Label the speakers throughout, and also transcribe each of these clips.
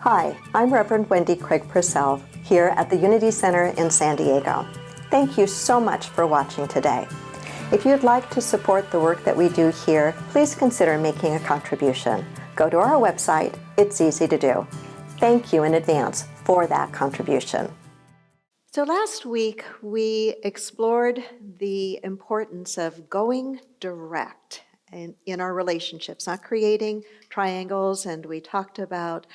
Speaker 1: Hi, I'm Reverend Wendy Craig-Purcell here at the Unity Center in San Diego. Thank you so much for watching today. If you'd like to support the work that we do here, please consider making a contribution. Go to our website. It's easy to do. Thank you in advance for that contribution. So last week, we explored the importance of going direct in our relationships, not creating triangles, and we talked about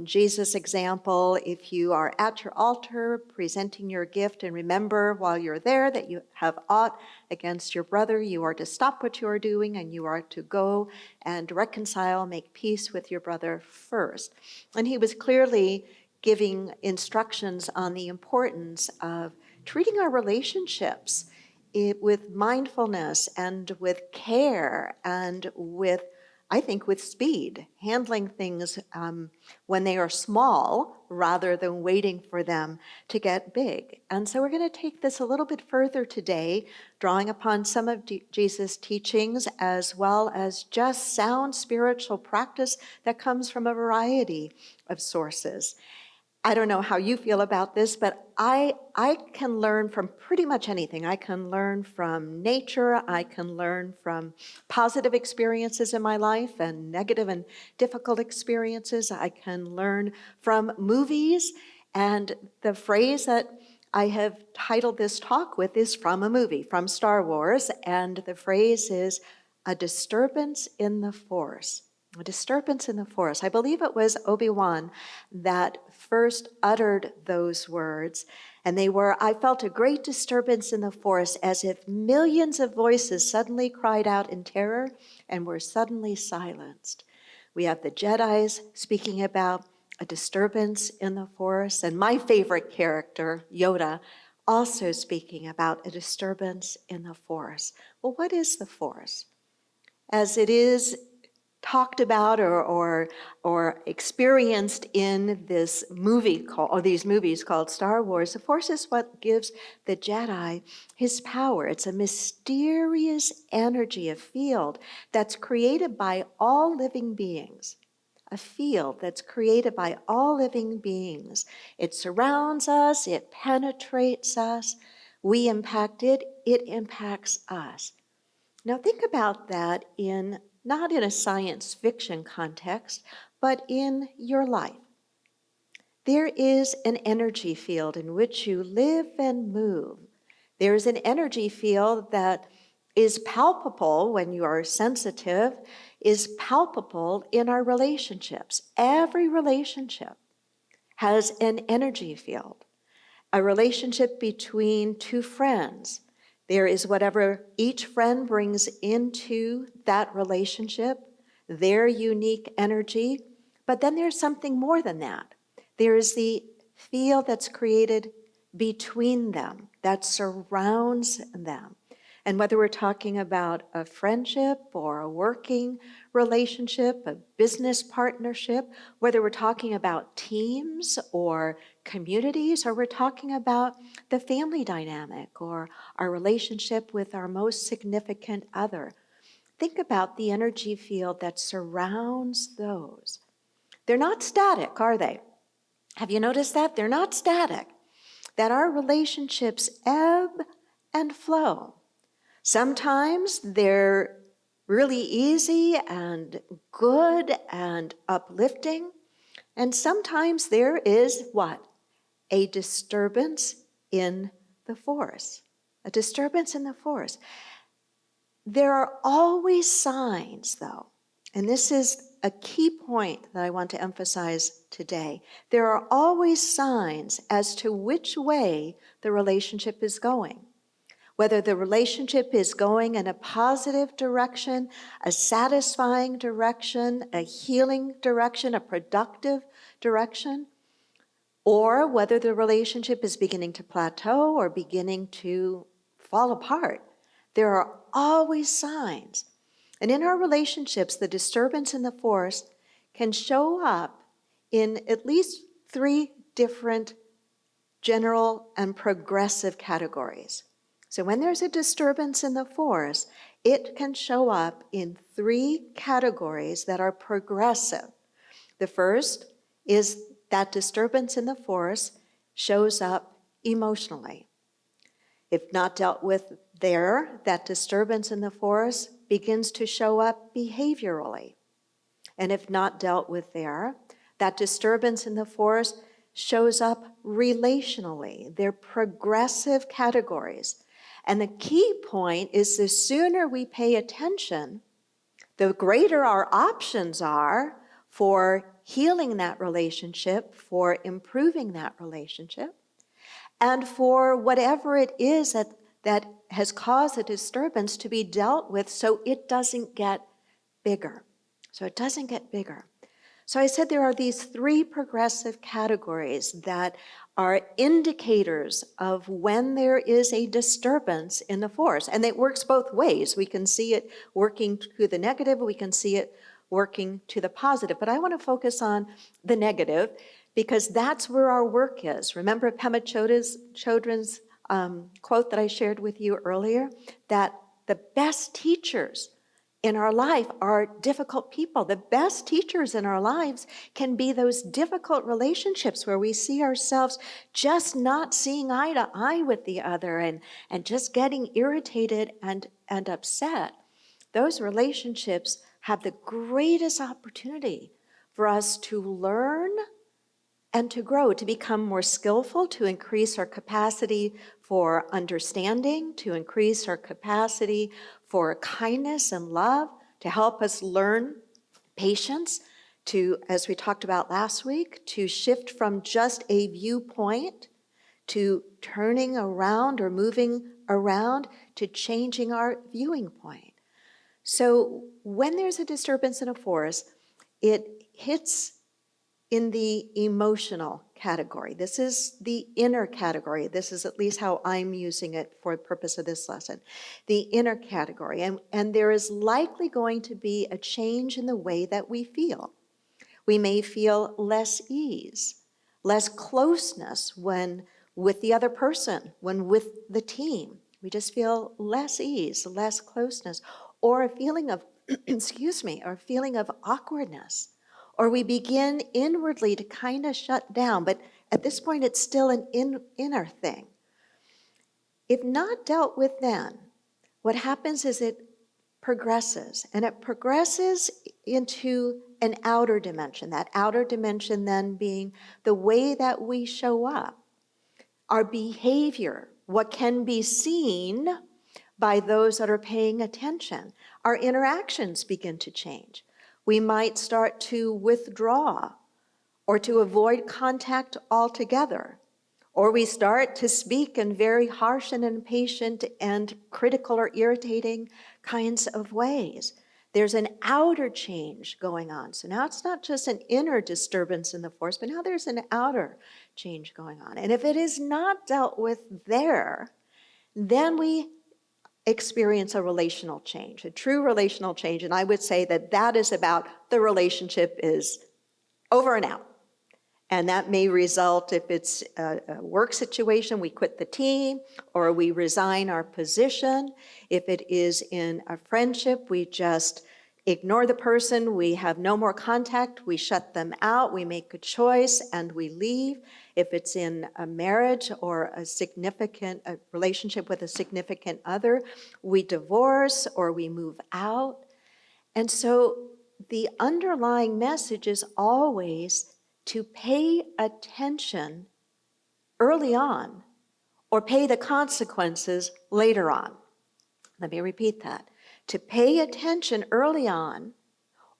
Speaker 1: Jesus' example. If you are at your altar presenting your gift, and remember while you're there that you have aught against your brother, you are to stop what you are doing and you are to go and reconcile, make peace with your brother first. And he was clearly giving instructions on the importance of treating our relationships with mindfulness and with care and with, I think, with speed, handling things when they are small rather than waiting for them to get big. And so we're going to take this a little bit further today, drawing upon some of Jesus' teachings as well as just sound spiritual practice that comes from a variety of sources. I don't know how you feel about this, but I can learn from pretty much anything. I can learn from nature. I can learn from positive experiences in my life and negative and difficult experiences. I can learn from movies. And the phrase that I have titled this talk with is from a movie, from Star Wars. And the phrase is a disturbance in the force. A disturbance in the force. I believe it was Obi-Wan that first uttered those words, and they were, I felt a great disturbance in the force, as if millions of voices suddenly cried out in terror and were suddenly silenced. We have the Jedis speaking about a disturbance in the force, and my favorite character, Yoda, also speaking about a disturbance in the force. Well, what is the force? As it is talked about or experienced in this movie or these movies called Star Wars, the Force is what gives the Jedi his power. It's a mysterious energy, a field that's created by all living beings. A field that's created by all living beings. It surrounds us, it penetrates us, we impact it, it impacts us. Now think about that not in a science fiction context, but in your life. There is an energy field in which you live and move. There is an energy field that is palpable when you are sensitive, is palpable in our relationships. Every relationship has an energy field. A relationship between two friends, there is whatever each friend brings into that relationship, their unique energy, but then there's something more than that. There is the field that's created between them, that surrounds them. And whether we're talking about a friendship or a working relationship, a business partnership, whether we're talking about teams or communities, or we're talking about the family dynamic or our relationship with our most significant other, think about the energy field that surrounds those. They're not static, are they? Have you noticed that? They're not static. That our relationships ebb and flow. Sometimes they're really easy and good and uplifting. And sometimes there is what? A disturbance in the force. A disturbance in the force. There are always signs, though, and this is a key point that I want to emphasize today. There are always signs as to which way the relationship is going. Whether the relationship is going in a positive direction, a satisfying direction, a healing direction, a productive direction, or whether the relationship is beginning to plateau or beginning to fall apart. There are always signs. And in our relationships, the disturbance in the force can show up in at least 3 different general and progressive categories. So when there's a disturbance in the force, it can show up in 3 categories that are progressive. The first is that disturbance in the force shows up emotionally. If not dealt with there, that disturbance in the force begins to show up behaviorally. And if not dealt with there, that disturbance in the force shows up relationally. They're progressive categories. And the key point is the sooner we pay attention, the greater our options are for healing that relationship, for improving that relationship, and for whatever it is that has caused a disturbance to be dealt with so it doesn't get bigger. So I said there are these three progressive categories that are indicators of when there is a disturbance in the force. And it works both ways. We can see it working to the negative, we can see it working to the positive. But I want to focus on the negative because that's where our work is. Remember Pema Chodron's quote that I shared with you earlier? That the best teachers in our life are difficult people. The best teachers in our lives can be those difficult relationships where we see ourselves just not seeing eye to eye with the other and just getting irritated and upset. Those relationships have the greatest opportunity for us to learn and to grow, to become more skillful, to increase our capacity for understanding, to increase our capacity for kindness and love, to help us learn patience, to, as we talked about last week, to shift from just a viewpoint to turning around or moving around to changing our viewing point. So when there's a disturbance in a force, it hits in the emotional category. This is the inner category. This is at least how I'm using it for the purpose of this lesson. The inner category. And there is likely going to be a change in the way that we feel. We may feel less ease, less closeness when with the other person, when with the team. We just feel less ease, less closeness, or a feeling of, or a feeling of awkwardness. Or we begin inwardly to kind of shut down, but at this point it's still an inner thing. If not dealt with then, what happens is it progresses, and it progresses into an outer dimension, that outer dimension then being the way that we show up, our behavior, what can be seen by those that are paying attention. Our interactions begin to change. We might start to withdraw or to avoid contact altogether. Or we start to speak in very harsh and impatient and critical or irritating kinds of ways. There's an outer change going on. So now it's not just an inner disturbance in the force, but now there's an outer change going on. And if it is not dealt with there, then we experience a relational change, a true relational change. And I would say that that is about the relationship is over and out. And that may result, if it's a work situation, we quit the team or we resign our position. If it is in a friendship, we just ignore the person, we have no more contact, we shut them out, we make a choice and we leave. If it's in a marriage or a relationship with a significant other, we divorce or we move out. And so the underlying message is always to pay attention early on or pay the consequences later on. Let me repeat that. To pay attention early on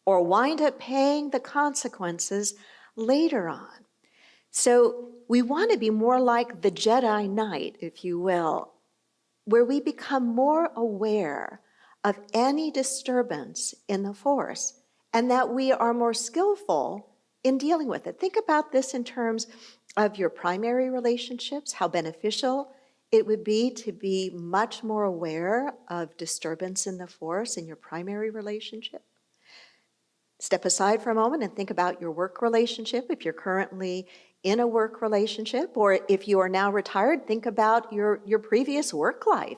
Speaker 1: or wind up paying the consequences later on. So we want to be more like the Jedi Knight, if you will, where we become more aware of any disturbance in the force and that we are more skillful in dealing with it. Think about this in terms of your primary relationships, how beneficial it would be to be much more aware of disturbance in the force in your primary relationship. Step aside for a moment and think about your work relationship. If you're currently in a work relationship, or if you are now retired, think about your previous work life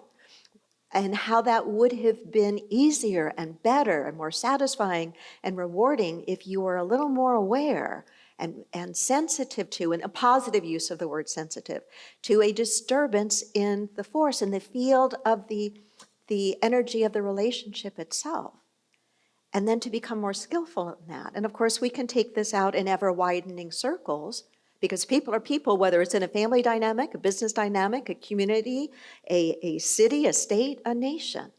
Speaker 1: and how that would have been easier and better and more satisfying and rewarding if you were a little more aware and sensitive to, and a positive use of the word sensitive, to a disturbance in the force, in the field of the energy of the relationship itself. And then to become more skillful in that. And of course, we can take this out in ever widening circles, because people are people, whether it's in a family dynamic, a business dynamic, a community, a city, a state, a nation.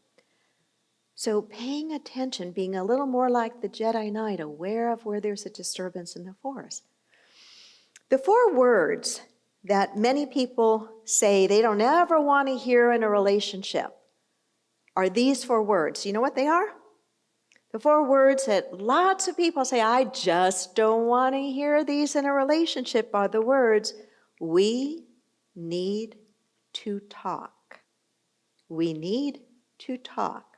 Speaker 1: So paying attention, being a little more like the Jedi Knight, aware of where there's a disturbance in the force. The 4 words that many people say they don't ever want to hear in a relationship are these 4 words. You know what they are? The 4 words that lots of people say, I just don't want to hear these in a relationship, are the words, we need to talk. We need to talk.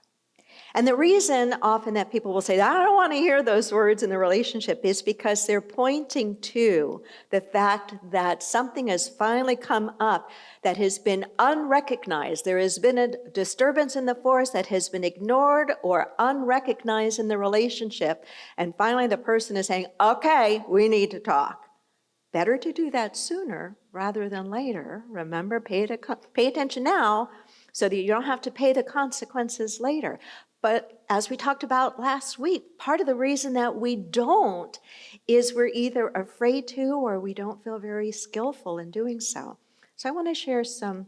Speaker 1: And the reason often that people will say, I don't want to hear those words in the relationship, is because they're pointing to the fact that something has finally come up that has been unrecognized. There has been a disturbance in the force that has been ignored or unrecognized in the relationship. And finally the person is saying, okay, we need to talk. Better to do that sooner rather than later. Remember, pay attention now so that you don't have to pay the consequences later. But as we talked about last week, part of the reason that we don't is we're either afraid to or we don't feel very skillful in doing so. So I want to share some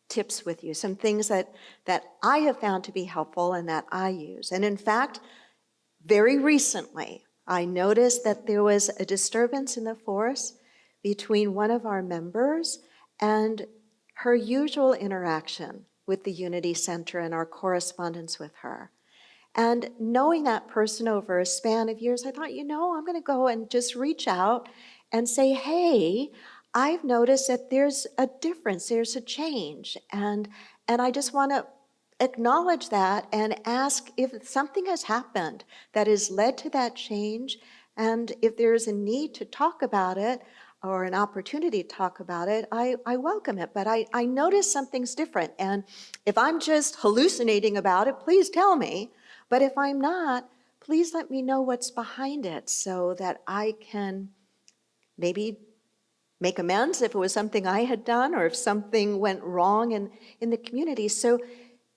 Speaker 1: tips with you, some things that I have found to be helpful and that I use. And in fact, very recently, I noticed that there was a disturbance in the force between one of our members and her usual interaction with the Unity Center and our correspondence with her. And knowing that person over a span of years, I thought, I'm going to go and just reach out and say, hey, I've noticed that there's a difference, there's a change. And I just want to acknowledge that and ask if something has happened that has led to that change, and if there's a need to talk about it or an opportunity to talk about it, I welcome it. But I notice something's different. And if I'm just hallucinating about it, please tell me. But if I'm not, please let me know what's behind it so that I can maybe make amends if it was something I had done or if something went wrong in the community. So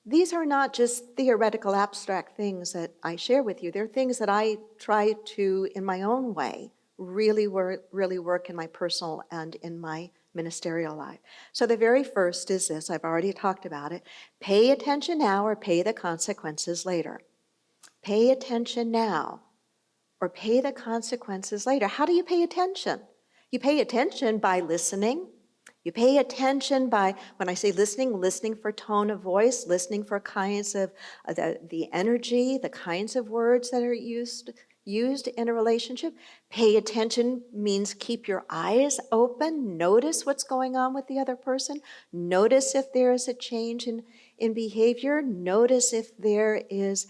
Speaker 1: these are not just theoretical abstract things that I share with you. They're things that I try to, in my own way, really work in my personal and in my ministerial life. So the very first is this, I've already talked about it. Pay attention now or pay the consequences later. Pay attention now or pay the consequences later. How do you pay attention? You pay attention by listening. You pay attention by, when I say listening for tone of voice, listening for kinds of the energy, the kinds of words that are used in a relationship. Pay attention means keep your eyes open, notice what's going on with the other person, notice if there is a change in behavior, notice if there is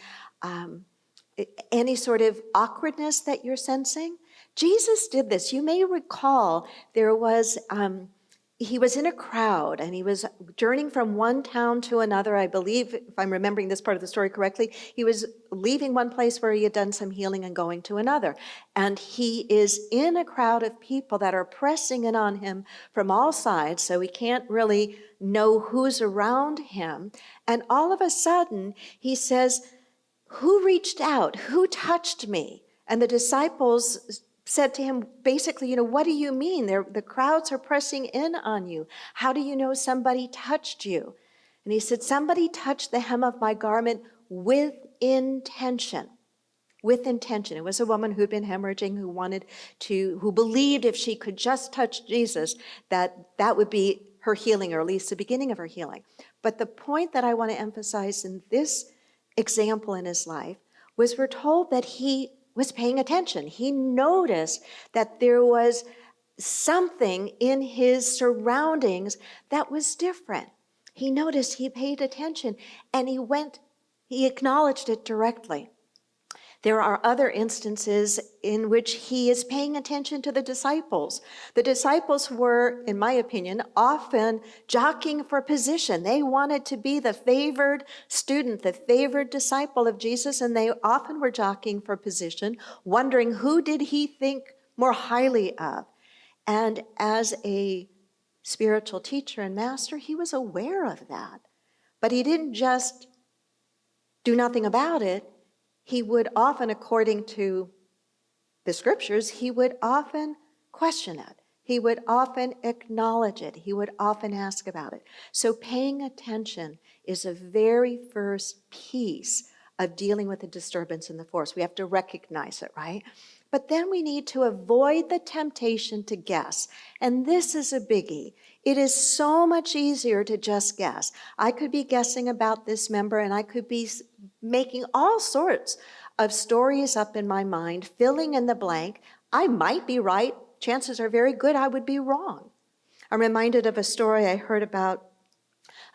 Speaker 1: any sort of awkwardness that you're sensing. Jesus did this. You may recall there was, he was in a crowd and he was journeying from one town to another. I believe, if I'm remembering this part of the story correctly, he was leaving one place where he had done some healing and going to another. And he is in a crowd of people that are pressing in on him from all sides, so he can't really know who's around him. And all of a sudden, he says, who reached out? Who touched me? And the disciples said to him, basically, what do you mean? The crowds are pressing in on you. How do you know somebody touched you? And he said, somebody touched the hem of my garment with intention. With intention. It was a woman who'd been hemorrhaging, who believed if she could just touch Jesus, that would be her healing, or at least the beginning of her healing. But the point that I want to emphasize in this example in his life was we're told that he was paying attention. He noticed that there was something in his surroundings that was different. He noticed, he paid attention, and he acknowledged it directly. There are other instances in which he is paying attention to the disciples. The disciples were, in my opinion, often jockeying for position. They wanted to be the favored student, the favored disciple of Jesus, and they often were jockeying for position, wondering who did he think more highly of. And as a spiritual teacher and master, he was aware of that. But he didn't just do nothing about it. He would often, according to the scriptures, he would often question it. He would often acknowledge it. He would often ask about it. So paying attention is a very first piece of dealing with a disturbance in the force. We have to recognize it, right? But then we need to avoid the temptation to guess. And this is a biggie. It is so much easier to just guess. I could be guessing about this member, and I could be making all sorts of stories up in my mind, filling in the blank. I might be right. Chances are very good I would be wrong. I'm reminded of a story I heard about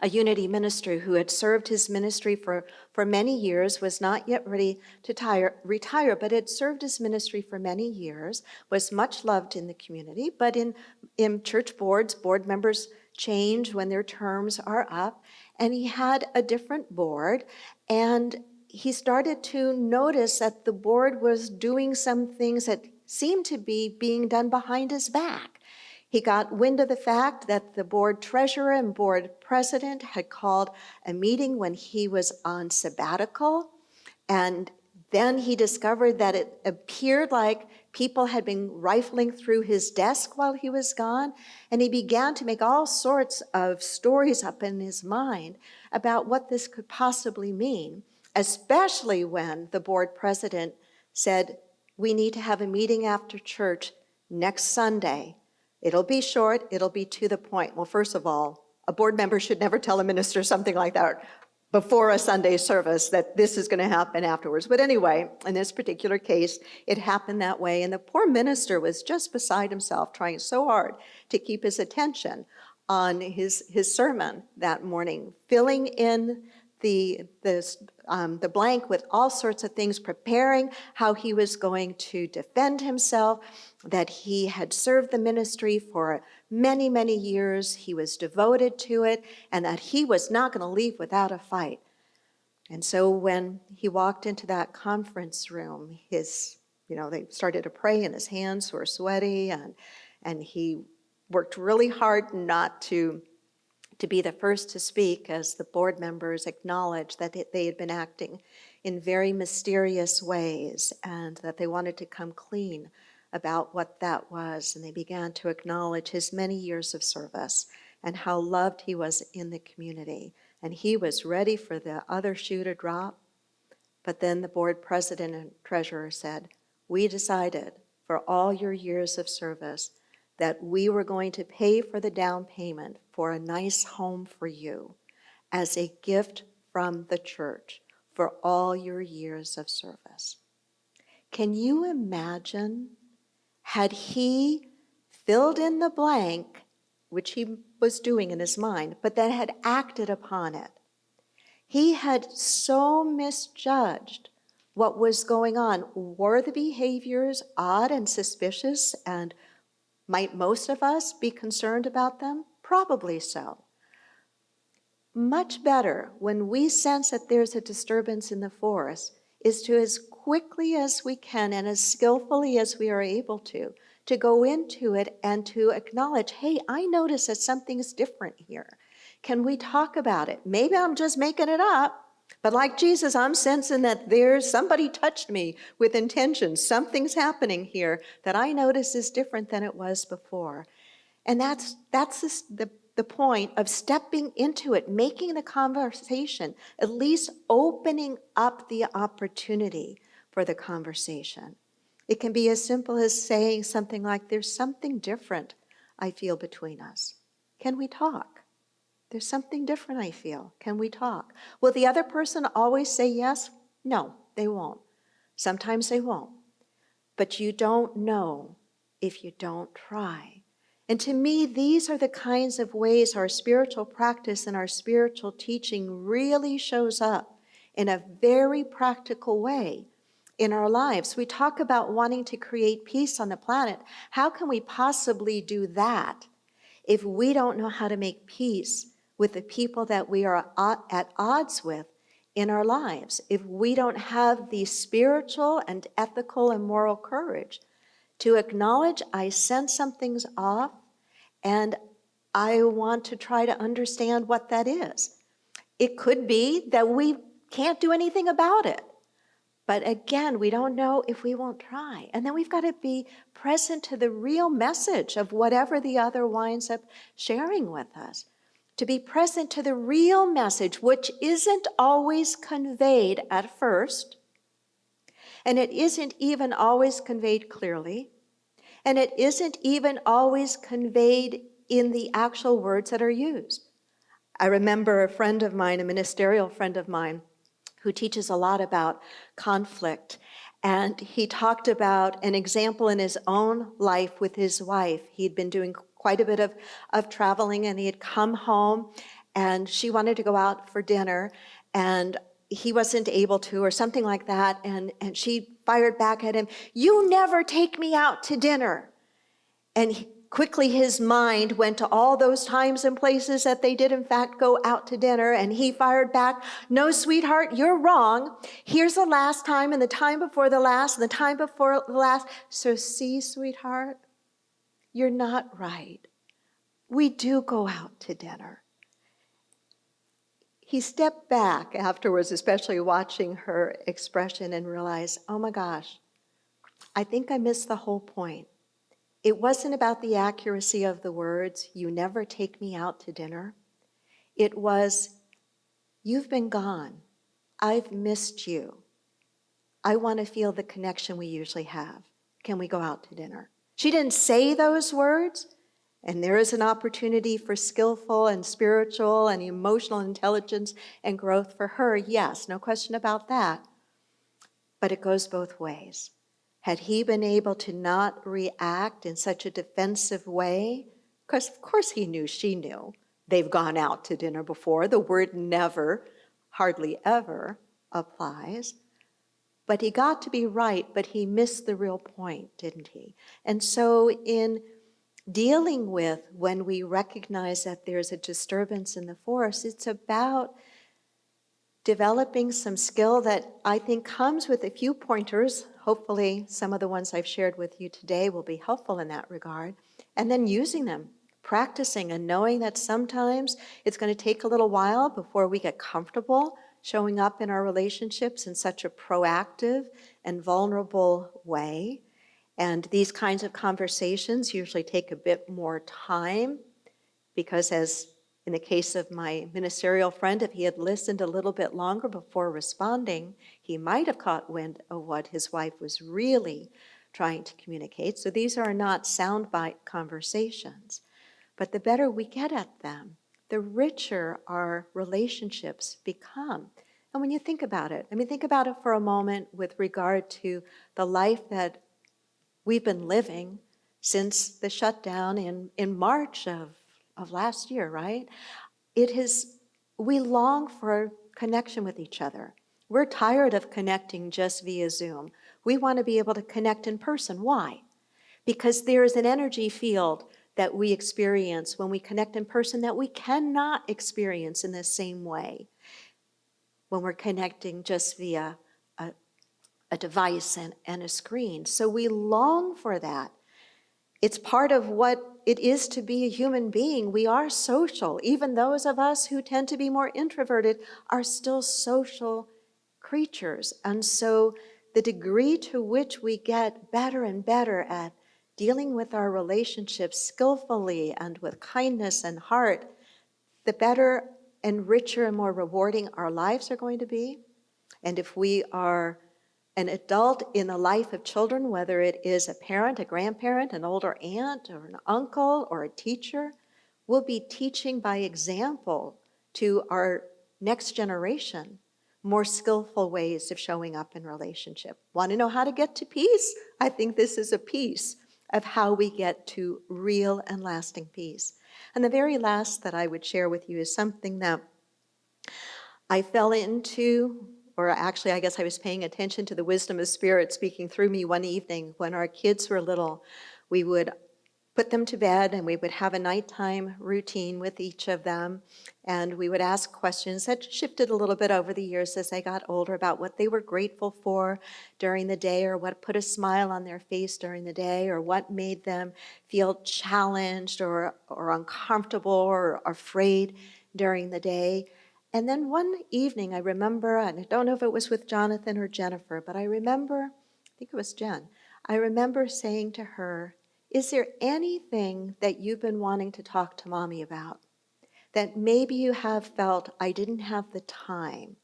Speaker 1: a Unity minister who had served his ministry for many years, was not yet ready to retire, but had served his ministry for many years, was much loved in the community, but in church boards, board members change when their terms are up, and he had a different board, and he started to notice that the board was doing some things that seemed to be being done behind his back. He got wind of the fact that the board treasurer and board president had called a meeting when he was on sabbatical, and then he discovered that it appeared like people had been rifling through his desk while he was gone, and he began to make all sorts of stories up in his mind about what this could possibly mean, especially when the board president said, "We need to have a meeting after church next Sunday. It'll be short, it'll be to the point." Well, first of all, a board member should never tell a minister something like that before a Sunday service, that this is going to happen afterwards. But anyway, in this particular case, it happened that way, and the poor minister was just beside himself, trying so hard to keep his attention on his sermon that morning, filling in the blank with all sorts of things, preparing how he was going to defend himself, that he had served the ministry for many, many years, he was devoted to it, and that he was not going to leave without a fight. And so when he walked into that conference room, they started to pray, and his hands were sweaty, and he worked really hard not to be the first to speak, as the board members acknowledged that they had been acting in very mysterious ways and that they wanted to come clean about what that was. And they began to acknowledge his many years of service and how loved he was in the community. And he was ready for the other shoe to drop. But then the board president and treasurer said, "We decided for all your years of service that we were going to pay for the down payment for a nice home for you as a gift from the church for all your years of service." Can you imagine, had he filled in the blank, which he was doing in his mind, but then had acted upon it? He had so misjudged what was going on. Were the behaviors odd and suspicious, and might most of us be concerned about them? Probably so. Much better, when we sense that there's a disturbance in the force, is to, as quickly as we can and as skillfully as we are able to go into it and to acknowledge, "Hey, I notice that something's different here. Can we talk about it? Maybe I'm just making it up, but like Jesus, I'm sensing that there's somebody touched me with intention. Something's happening here that I notice is different than it was before." And that's the point of stepping into it, making the conversation, at least opening up the opportunity for the conversation. It can be as simple as saying something like, "There's something different I feel between us. Can we talk? There's something different I feel. Can we talk?" Will the other person always say yes? No, they won't. Sometimes they won't. But you don't know if you don't try. And to me, these are the kinds of ways our spiritual practice and our spiritual teaching really shows up in a very practical way in our lives. We talk about wanting to create peace on the planet. How can we possibly do that if we don't know how to make peace with the people that we are at odds with in our lives? If we don't have the spiritual and ethical and moral courage To acknowledge I sense something's off and I want to try to understand what that is. It could be that we can't do anything about it. But again, we don't know if we won't try. And then we've got to be present to the real message of whatever the other winds up sharing with us. To be present to the real message, which isn't always conveyed at first, and it isn't even always conveyed clearly, and it isn't even always conveyed in the actual words that are used. I remember a friend of mine, a ministerial friend of mine, who teaches a lot about conflict. And he talked about an example in his own life with his wife. He'd been doing quite a bit of traveling, and he had come home, and she wanted to go out for dinner, and he wasn't able to, or something like that, and she fired back at him, "You never take me out to dinner." And quickly his mind went to all those times and places that they did in fact go out to dinner, and he fired back, "No, sweetheart, you're wrong. Here's the last time, and the time before the last, and the time before the last. So see, sweetheart, you're not right. We do go out to dinner." He stepped back afterwards, especially watching her expression, and realized, oh my gosh, I think I missed the whole point. It wasn't about the accuracy of the words, "You never take me out to dinner." It was, "You've been gone. I've missed you. I want to feel the connection we usually have. Can we go out to dinner?" She didn't say those words, and there is an opportunity for skillful and spiritual and emotional intelligence and growth for her, yes, no question about that. But it goes both ways. Had he been able to not react in such a defensive way, because of course he knew she knew they've gone out to dinner before. The word never, hardly ever, applies. But he got to be right, but he missed the real point, didn't he? And so in dealing with when we recognize that there's a disturbance in the force, it's about developing some skill that I think comes with a few pointers. Hopefully some of the ones I've shared with you today will be helpful in that regard. And then using them, practicing, and knowing that sometimes it's going to take a little while before we get comfortable showing up in our relationships in such a proactive and vulnerable way. And these kinds of conversations usually take a bit more time because, as in the case of my ministerial friend, if he had listened a little bit longer before responding, he might have caught wind of what his wife was really trying to communicate. So these are not soundbite conversations. But the better we get at them, the richer our relationships become. And when you think about it, think about it for a moment with regard to the life that we've been living since the shutdown in March of last year, right? We long for connection with each other. We're tired of connecting just via Zoom. We want to be able to connect in person. Why? Because there is an energy field that we experience when we connect in person that we cannot experience in the same way when we're connecting just via a device and a screen. So we long for that. It's part of what it is to be a human being. We are social. Even those of us who tend to be more introverted are still social creatures. And so the degree to which we get better and better at dealing with our relationships skillfully and with kindness and heart, the better and richer and more rewarding our lives are going to be. And if we are an adult in the life of children, whether it is a parent, a grandparent, an older aunt, or an uncle, or a teacher, we'll be teaching by example to our next generation more skillful ways of showing up in relationship. Want to know how to get to peace? I think this is a piece of how we get to real and lasting peace. And the very last that I would share with you is something that I fell into, or actually I guess I was paying attention to the wisdom of Spirit speaking through me one evening when our kids were little. We would put them to bed, and we would have a nighttime routine with each of them, and we would ask questions that shifted a little bit over the years as they got older about what they were grateful for during the day, or what put a smile on their face during the day, or what made them feel challenged or uncomfortable or afraid during the day. And then one evening, I remember, and I don't know if it was with Jonathan or Jennifer, but I think it was Jen, I remember saying to her, "Is there anything that you've been wanting to talk to Mommy about that maybe you have felt I didn't have the time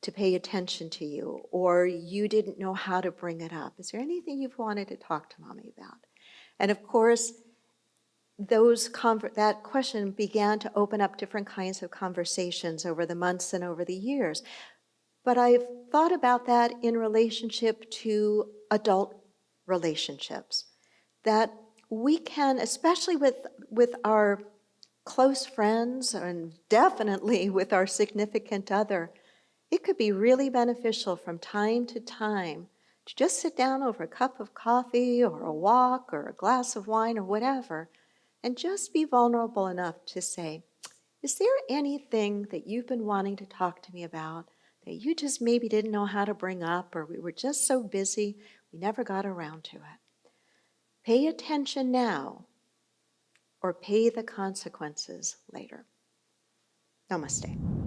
Speaker 1: to pay attention to you, or you didn't know how to bring it up? Is there anything you've wanted to talk to Mommy about?" And of course, that question began to open up different kinds of conversations over the months and over the years. But I've thought about that in relationship to adult relationships, that we can, especially with our close friends and definitely with our significant other, it could be really beneficial from time to time to just sit down over a cup of coffee or a walk or a glass of wine or whatever, and just be vulnerable enough to say, "Is there anything that you've been wanting to talk to me about that you just maybe didn't know how to bring up, or we were just so busy we never got around to it?" Pay attention now, or pay the consequences later. Namaste.